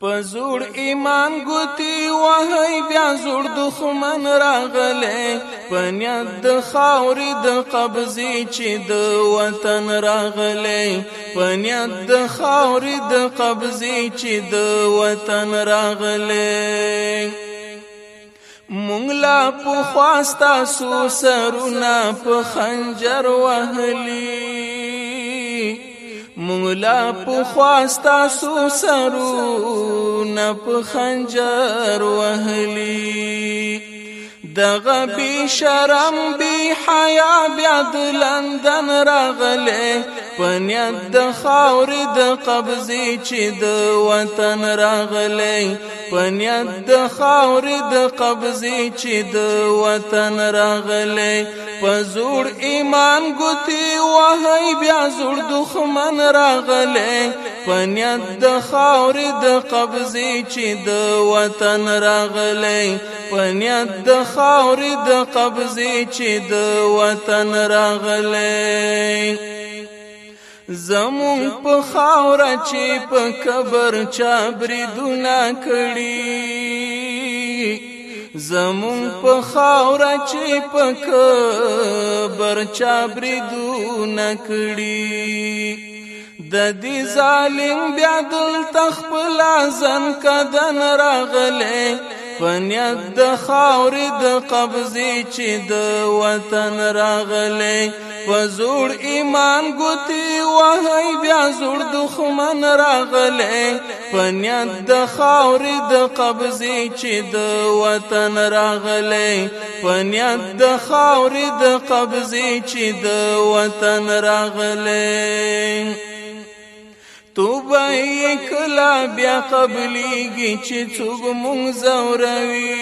پزور ایمان گوتی وحی بیا زور دخمن راغلے پنیت د خاوری د قبضی چی د وطن راغلے پنیت د خاوری د قبضی چی د وطن راغلے مونگلا پو خواستا سو سرونا پو خنجر وحلی مونگلا پو خواستا سو سرونا پو خنجر وحلی دغه بی شرم بی حیا بیا د لندن راغلے پنیت د خاوری د قبضی چی د وطن راغلے پنیت د خاوری د قبضی چی د وطن راغلے پزور ایمان گوتی وحی بیا زور دخمن راغلے پنیت د خاوری د قبضی چی د وطن راغلے پنیت د خاوری د قبضی چی د وطن راغلے زمون په خاوره چی په قبر چا بریدونه کړي زمون په خاوره چی په قبر چا بریدونه کړي د دې ظالم بیا دلته خپل ځان کدن راغلے پنیت د خاوری د قبضی چی د وطن راغلے پزور ایمان گوتی وحی بیا زور دخمن راغلے پنیت د خاوری د قبضی چی د وطن راغلے پنیت د خاوری د قبضی چی د وطن راغلے تو بای کلا بیا قبلیگی چی څوک مونږ زوروي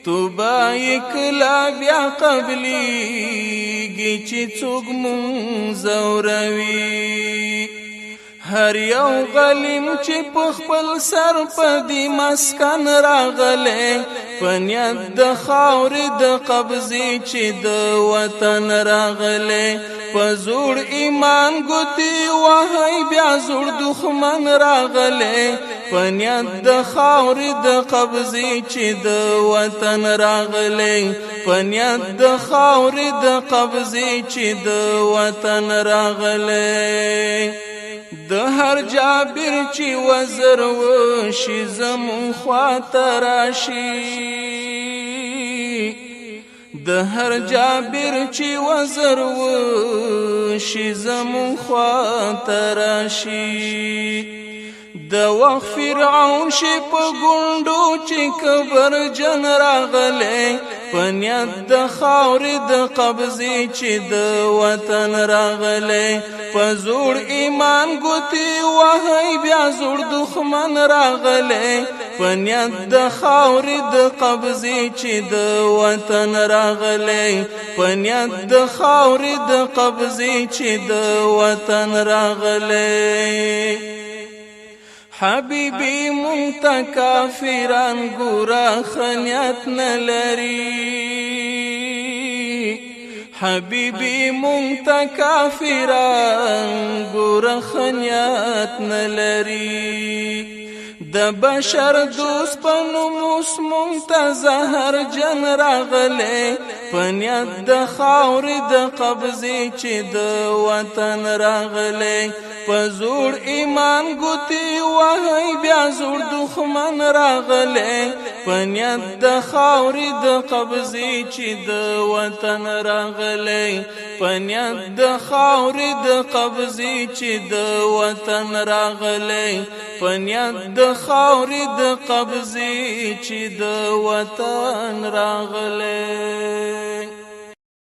تو بای کلا بیا قبلیگی چی څوک مونږ زوروي هر یو غلیم چی پخپل سر پدی مسکن راغلے پنیت د خاوری د قبضی چی د وطن راغلے پزور ایمان گوتی وحی بیا زور دخمن راغلے پنیت د خاوری د قبضی چی د وطن راغلے پنیت د خاوری د قبضی چی د وطن راغلے د هر جابر چی وزر وشی زمون خواته راشی د هر جابر چی وزر وشی زمون خواته راشی د وخت فرعون شي په ګوندو چی کبر جن راغلے پنیت د خاوری د قبضی چی د وطن راغلے پزور ایمان گوتی وحی بیا زور دخمن راغلے پنیت د خاوری د قبضی چی د وطن راغلے پنیت د خاوری د قبضی چی د وطن راغلے حبیبی مونتا کافران گورا خنیت نلری حبیبی مونتا کافران گورا خنیت نلری د بشر دوست پنوموس مونتا زهر جن راغلے پنیت د خاوری د قبضی چی د وطن راغلے پزور ایمان گوتی وحی بیا زور دخمن راغلے پنیت د خاوری د قبضی چی د وطن راغلے پنیت د خاوری د قبضی چی د وطن راغلے پنیت د خاوری د قبضی چی د وطن راغلے